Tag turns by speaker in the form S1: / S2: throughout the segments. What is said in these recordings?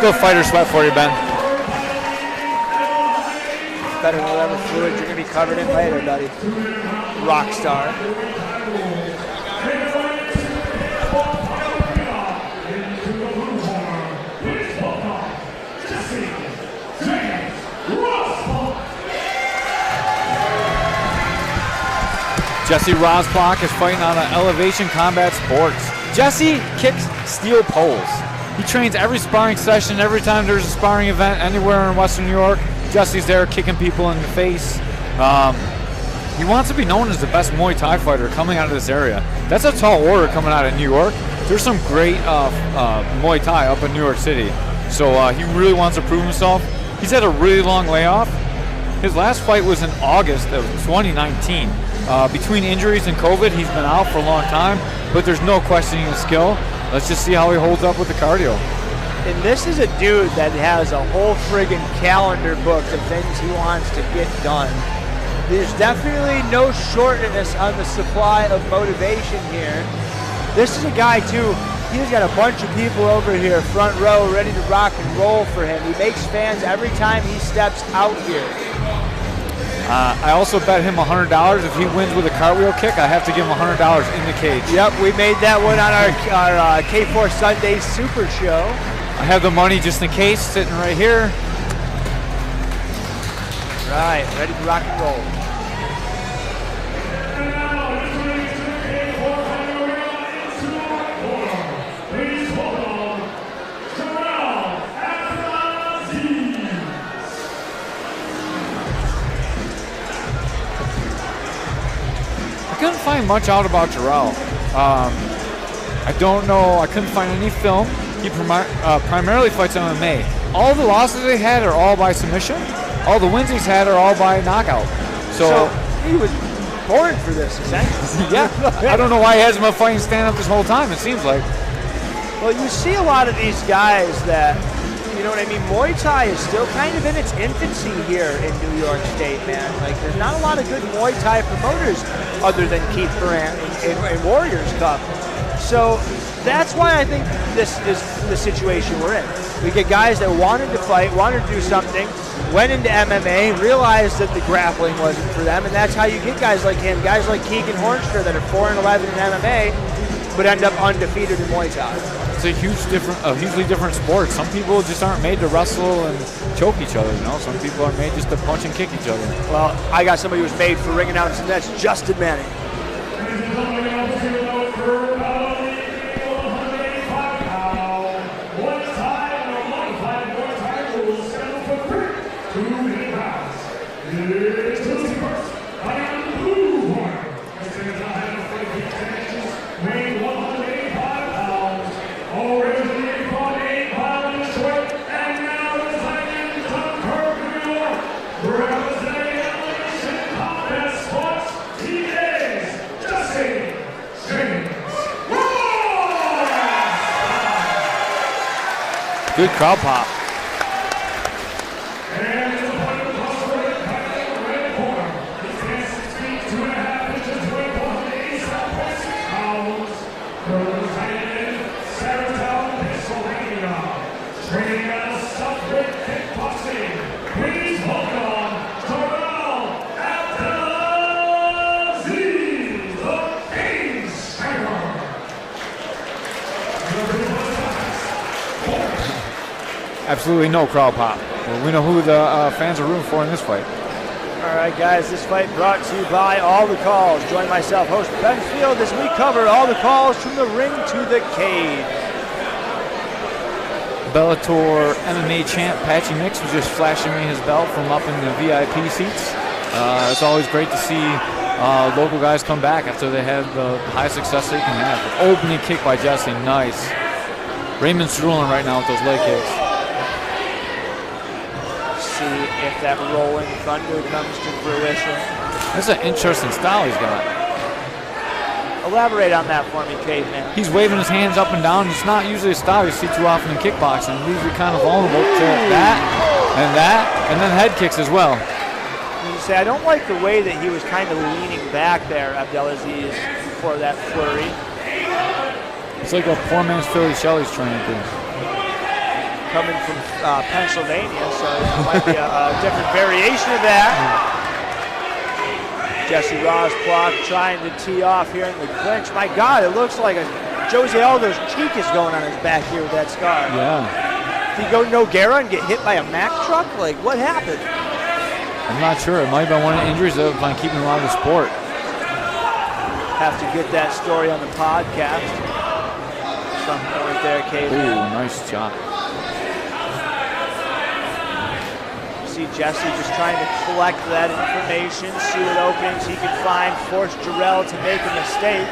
S1: little fighter sweat for you, Ben.
S2: Better than whatever fluid you're going to be covered in later, buddy. Rock star.
S1: Jesse Rosplock is fighting out of Elevation Combat Sports. Jesse kicks steel poles. He trains every sparring session, every time there's a sparring event anywhere in Western New York. Jesse's there kicking people in the face. He wants to be known as the best Muay Thai fighter coming out of this area. That's a tall order coming out of New York. There's some great Muay Thai up in New York City. So he really wants to prove himself. He's had a really long layoff. His last fight was in August of 2019. Between injuries and COVID, he's been out for a long time, but there's no questioning his skill. Let's just see how he holds up with the cardio.
S2: And this is a dude that has a whole friggin' calendar book of things he wants to get done. There's definitely no shortness on the supply of motivation here. This is a guy, too, he's got a bunch of people over here, front row, ready to rock and roll for him. He makes fans every time he steps out here.
S1: I also bet him $100 if he wins with a cartwheel kick. I have to give him $100 in the cage.
S2: Yep, we made that one on our K4 Sunday Super Show.
S1: I have the money just in case, sitting right here.
S2: Right, ready to rock and roll.
S1: I couldn't find much out about Jarel. I don't know. I couldn't find any film. He primarily fights MMA. All the losses they had are all by submission. All the wins he's had are all by knockout. So
S2: he was born for this, essentially.
S1: Yeah. I don't know why he hasn't been fighting stand-up this whole time, it seems like.
S2: Well, you see a lot of these guys that, you know what I mean, Muay Thai is still kind of in its infancy here in New York State, man. Like, there's not a lot of good Muay Thai promoters other than Keith Moran and Warriors Cup. So that's why I think this is the situation we're in. We get guys that wanted to fight, wanted to do something, went into MMA, realized that the grappling wasn't for them, and that's how you get guys like him, guys like Keegan Hornstra that are 4-11 in MMA, but end up undefeated in Muay Thai.
S1: It's a hugely different sport. Some people just aren't made to wrestle and choke each other, you know? Some people are made just to punch and kick each other.
S2: Well, I got somebody who's made for ring announcing, and that's Justin Manning.
S1: Good crowd pop.
S3: Training out of Southwick kickboxing. Please welcome Jarel Abdelaziz, the Kane striker.
S1: Absolutely no crowd pop. Well, we know who the fans are rooting for in this fight.
S2: All right, guys, this fight brought to you by All the Calls. Join myself, host Ben Field, as we cover all the calls from the ring to the cage.
S1: Bellator MMA champ Patchy Mix was just flashing me his belt from up in the VIP seats. It's always great to see local guys come back after they have the high success they can have. Opening kick by Jesse, nice. Raymond's drooling right now with those leg kicks.
S2: See if that rolling thunder comes to fruition.
S1: That's an interesting style he's got.
S2: Elaborate on that for me, Caveman.
S1: He's waving his hands up and down. It's not usually a style you see too often in kickboxing. He's kind of vulnerable to that, and then head kicks as well.
S2: You say, I don't like the way that he was kind of leaning back there, Abdelaziz, before that flurry.
S1: It's like a poor man's Philly Shelley's trying to do.
S2: coming from Pennsylvania, so it might be a different variation of that. Jesse Rosplock trying to tee off here in the clinch. My God, it looks like Jose Aldo's cheek is going on his back here with that scar.
S1: Yeah.
S2: Did he go Nogueira and get hit by a Mack truck? Like, what happened?
S1: I'm not sure. It might have been one of the injuries that have keeping him out of the sport.
S2: Have to get that story on the podcast at some point there, KB.
S1: Ooh, nice shot.
S2: See Jesse just trying to collect that information, see what openings he can find, force Jarel to make a mistake.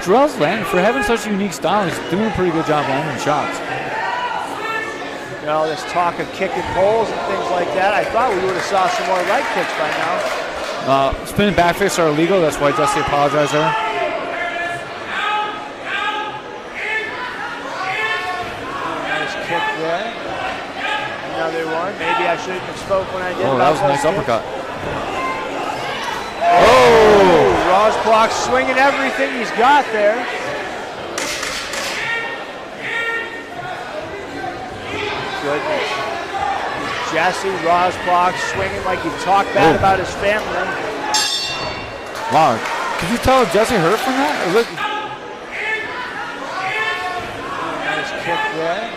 S1: Jarel's landing, for having such a unique style, he's doing a pretty good job landing shots.
S2: You know, this talk of kicking poles and things like that, I thought we would have saw some more leg kicks by now.
S1: Spinning back fists are illegal, that's why Jesse apologized there.
S2: Nice kick there. Another one. Maybe I shouldn't have spoke when I did.
S1: Oh, that was a nice uppercut.
S2: Oh! Rosplock swinging everything he's got there. Goodness. Jesse Rosplock swinging like he talked bad about his family.
S1: Wow. Did you tell Jesse hurt from that?
S2: Nice kick there.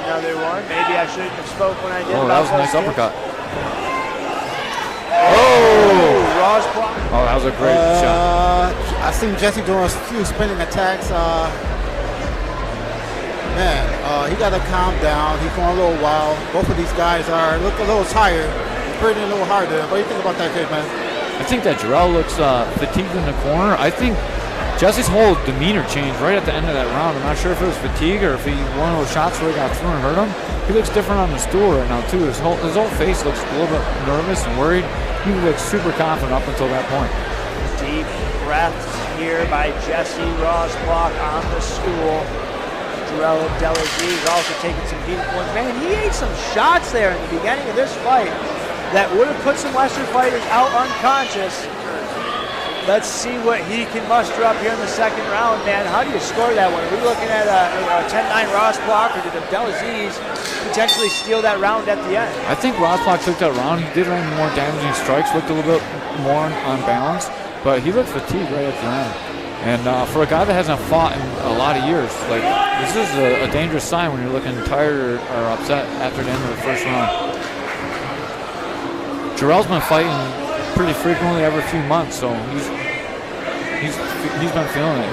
S2: Another one. Maybe I shouldn't have spoke when I did.
S1: Oh, that was a nice uppercut.
S2: Oh, Rosplock.
S1: Oh, that was a great shot.
S4: I seen Jesse doing a few spinning attacks. He got to calm down. He's going a little wild. Both of these guys look a little tired, breathing a little harder. What do you think about that, kid, man?
S1: I think that Jarel looks fatigued in the corner. I think Jesse's whole demeanor changed right at the end of that round. I'm not sure if it was fatigue or if one of those shots really got through and hurt him. He looks different on the stool right now, too. His whole face looks a little bit nervous and worried. He looks super confident up until that point.
S2: Deep breaths here by Jesse Rosplock on the stool. Jarel Abdelaziz also taking some deep ones. Man, he ate some shots there in the beginning of this fight that would have put some Western fighters out unconscious. Let's see what he can muster up here in the second round, man. How do you score that one? Are we looking at a 10-9 Rosplock, or did Abdelaziz potentially steal that round at the end?
S1: I think Rosplock took that round. He did land more damaging strikes, looked a little bit more on balance, but he looked fatigued right at the end. And for a guy that hasn't fought in a lot of years, like, this is a dangerous sign when you're looking tired or upset after the end of the first round. Jarel's been fighting pretty frequently every few months, so he's been feeling it.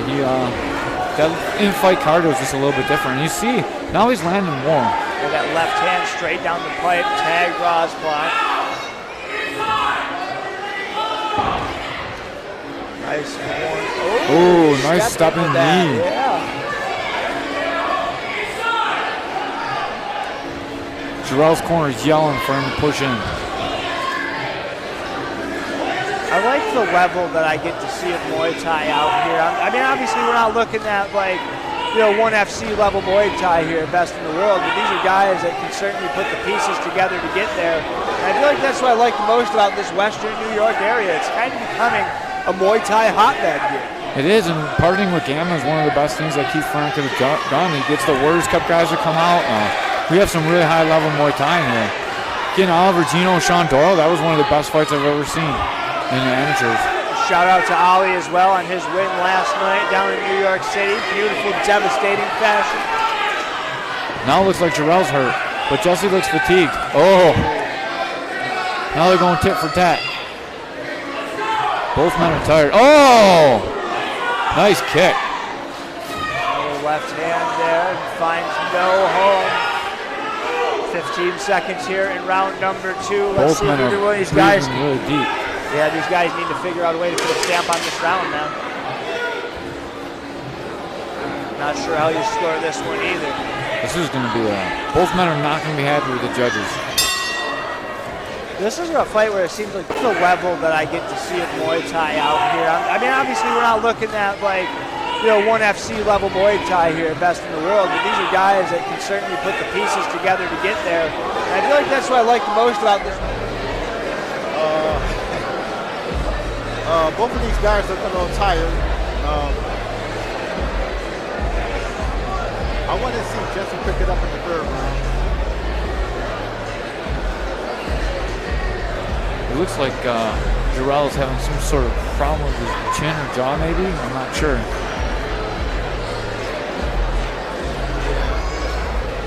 S1: That in-fight cardio is just a little bit different. And you see, now he's landing more.
S2: With that left hand straight down the pipe, tag Rosplock. Nice one.
S1: Oh, nice stepping knee.
S2: Yeah.
S1: Jarel's corner is yelling for him to push in.
S2: I like the level that I get to see of Muay Thai out here. I mean, obviously we're not looking at like, one FC level Muay Thai here, best in the world, but these are guys that can certainly put the pieces together to get there. And I feel like that's what I like the most about this Western New York area. It's kind of becoming a Muay Thai hotbed here.
S1: It is, and partnering with Gamma is one of the best things that Keith Frank could have done. He gets the Warriors Cup guys to come out. We have some really high level Muay Thai in here. Getting Oliver Gino and Sean Doyle, that was one of the best fights I've ever seen in the amateurs.
S2: Shout out to Ali as well on his win last night down in New York City. Beautiful, devastating fashion.
S1: Now it looks like Jarel's hurt, but Jesse looks fatigued. Oh, now they're going tit for tat. Both men are tired. Oh, nice kick.
S2: Another left hand there, finds no home. 15 seconds here in round number 2. Let's see if either one of these guys can.
S1: Really deep.
S2: Yeah, these guys need to figure out a way to put a stamp on this round now. Not sure how you score this one either.
S1: This is going to be both men are not going to be happy with the judges.
S2: This is a fight where it seems like the level that I get to see of Muay Thai out here. I mean, obviously we're not looking at like, one FC level Muay Thai here, best in the world, but these are guys that can certainly put the pieces together to get there. And I feel like that's what I like the most about this.
S4: Both of these guys look a little tired. I I want to see Jesse pick it up in the third round.
S1: It looks like Jarel is having some sort of problem with his chin or jaw, maybe. I'm not sure.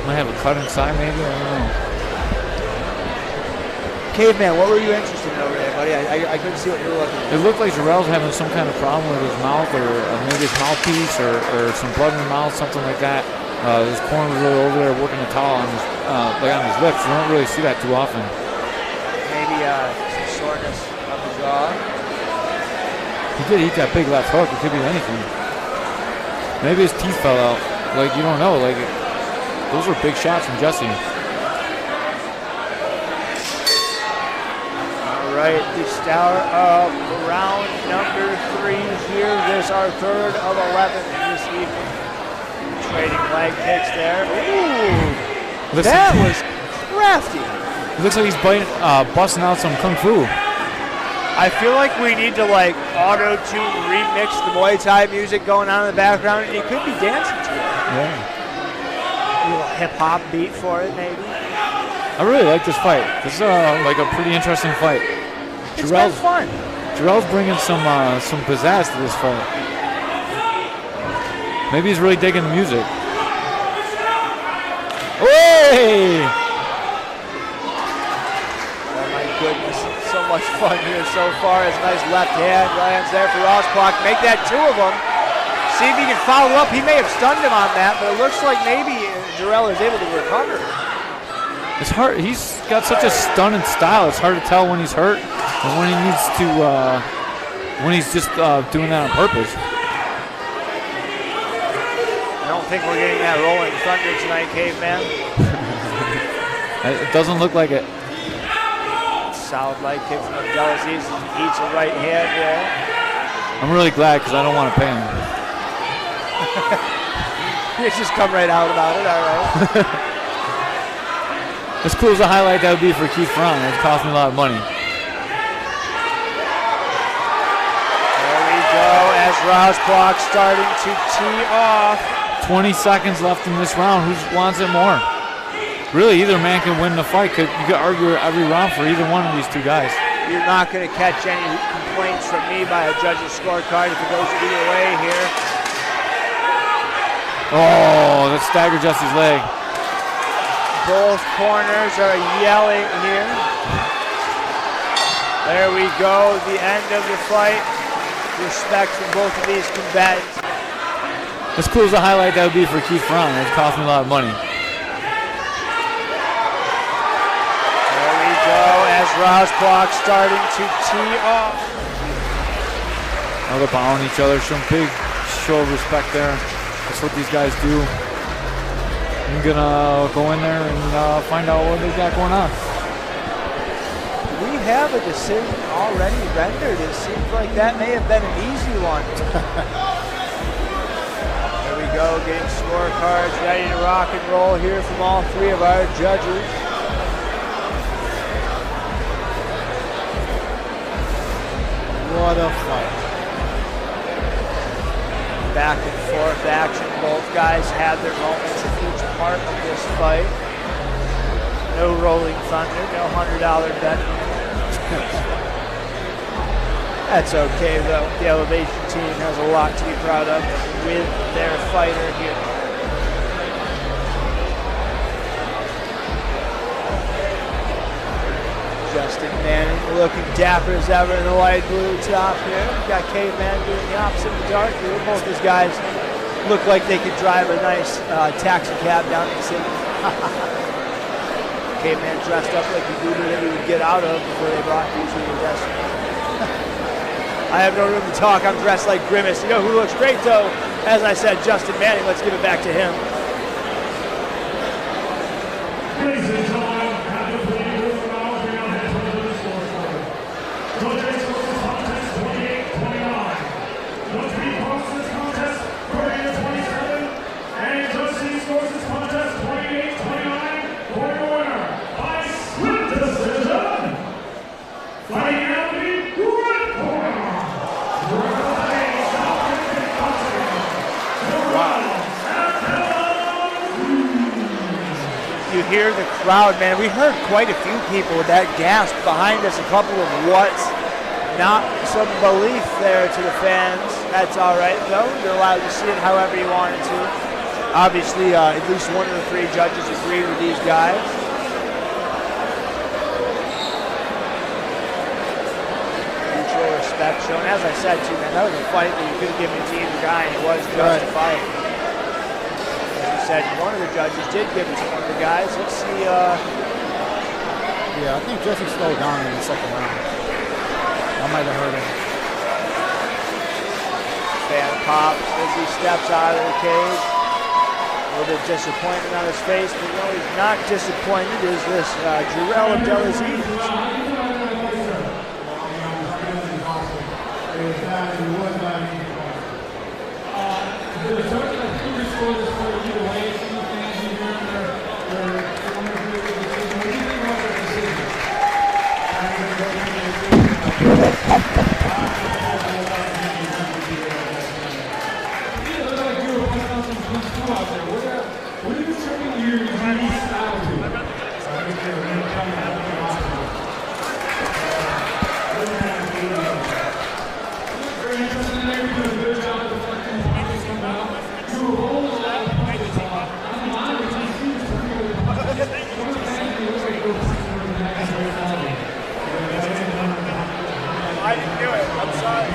S1: Might have a cut inside, maybe. I don't know.
S2: Caveman, what were you interested in over there, buddy? I couldn't see what you were looking at.
S1: It looked like Jarel's having some kind of problem with his mouth, or maybe his mouthpiece, or some blood in the mouth, something like that. His corner was really over there working the towel on his, like on his lips. You don't really see that too often.
S2: Maybe some soreness on the jaw.
S1: He did eat that big left hook. It could be anything. Maybe his teeth fell out. Like, you don't know. Like, those were big shots from Jesse.
S2: All right, the start of round number 3 here. This our third of 11 this evening. Trading leg kicks there. Ooh, that was crafty.
S1: It looks like he's busting out some kung fu.
S2: I feel like we need to like auto-tune remix the Muay Thai music going on in the background, and he could be dancing to it.
S1: Yeah.
S2: A little hip-hop beat for it, maybe.
S1: I really like this fight. This is like a pretty interesting fight.
S2: It's been fun.
S1: Jarel's bringing some pizzazz to this fight. Maybe he's really digging the music. Hey!
S2: Oh my goodness, so much fun here so far. It's a nice left hand lands there for Rosplock. Make that 2 of them. See if he can follow up. He may have stunned him on that, but it looks like maybe Jarel is able to recover.
S1: It's hard. He's got such a stunning style. It's hard to tell when he's hurt and when he needs to, when he's just doing that on purpose.
S2: I don't think we're getting that rolling thunder tonight, Caveman.
S1: It doesn't look like it.
S2: Solid leg kick from Abdelaziz. Eats a right hand there.
S1: I'm really glad because I don't want to pay him.
S2: You just come right out about it, all right.
S1: As cool as a highlight that would be for Keith Brown. It cost me a lot of money.
S2: There we go as Rosplock starting to tee off.
S1: 20 seconds left in this round. Who wants it more? Really, either man can win the fight. You could argue every round for either one of these two guys.
S2: You're not going to catch any complaints from me by a judge's scorecard if it goes either way here.
S1: Oh, that staggered Jesse's leg.
S2: Both corners are yelling here. There we go, the end of the fight. Respect from both of these combatants.
S1: As cool as a highlight that would be for Keith Brown. It cost me a lot of money.
S2: There we go as Rosplock starting to tee off.
S1: Now they're bowing each other. Some big show of respect there. That's what these guys do. I'm gonna go in there and find out what they got going on.
S2: We have a decision already rendered. It seems like that may have been an easy one. There we go, getting scorecards ready to rock and roll here from all 3 of our judges.
S4: What a fight.
S2: Back and forth action. Both guys had their moments in each part of this fight. No rolling thunder, no $100 bet. That's okay though. The Elevation team has a lot to be proud of with their fighter here. Justin Manning looking dapper as ever in the light blue top here. We've got Caveman doing the opposite in the dark blue. Both these guys look like they could drive a nice taxi cab down the city. Caveman dressed up like the Uber that we would get out of before they brought you to your destination. I have no room to talk. I'm dressed like Grimace. You know who looks great though? As I said, Justin Manning. Let's give it back to him.
S3: Ladies and gentlemen, have the pleasure of announcing our head to the scorecard. Judges for this contest 28-29. Judge calls this contest 30-27. And Judge scores this contest 28-29 for the winner by split decision. Fighting out the red corner. Wow.
S2: could hear the crowd, man. We heard quite a few people with that gasp behind us, a couple of what's. Not some belief there to the fans. That's all right, though. You're allowed to see it however you wanted to. Obviously, at least one of the three judges agreed with these guys. Mutual respect shown. As I said, too, man, that was a fight that you could have given to either guy, and it was justified. As you said, one of the judges did give it to one of the guys. Let's see.
S4: Yeah, I think Jesse slowed down in the second round. I might have heard him.
S2: Fan pops as he steps out of the cage. A little bit disappointed on his face, but no, he's not disappointed. Is this Jarel Abdelaziz? I didn't do it. I'm sorry.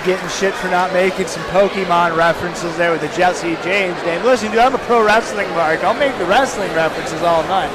S2: Getting shit for not making some Pokemon references there with the Jesse James name. Listen, dude, I'm a pro wrestling mark. I'll make the wrestling references all night.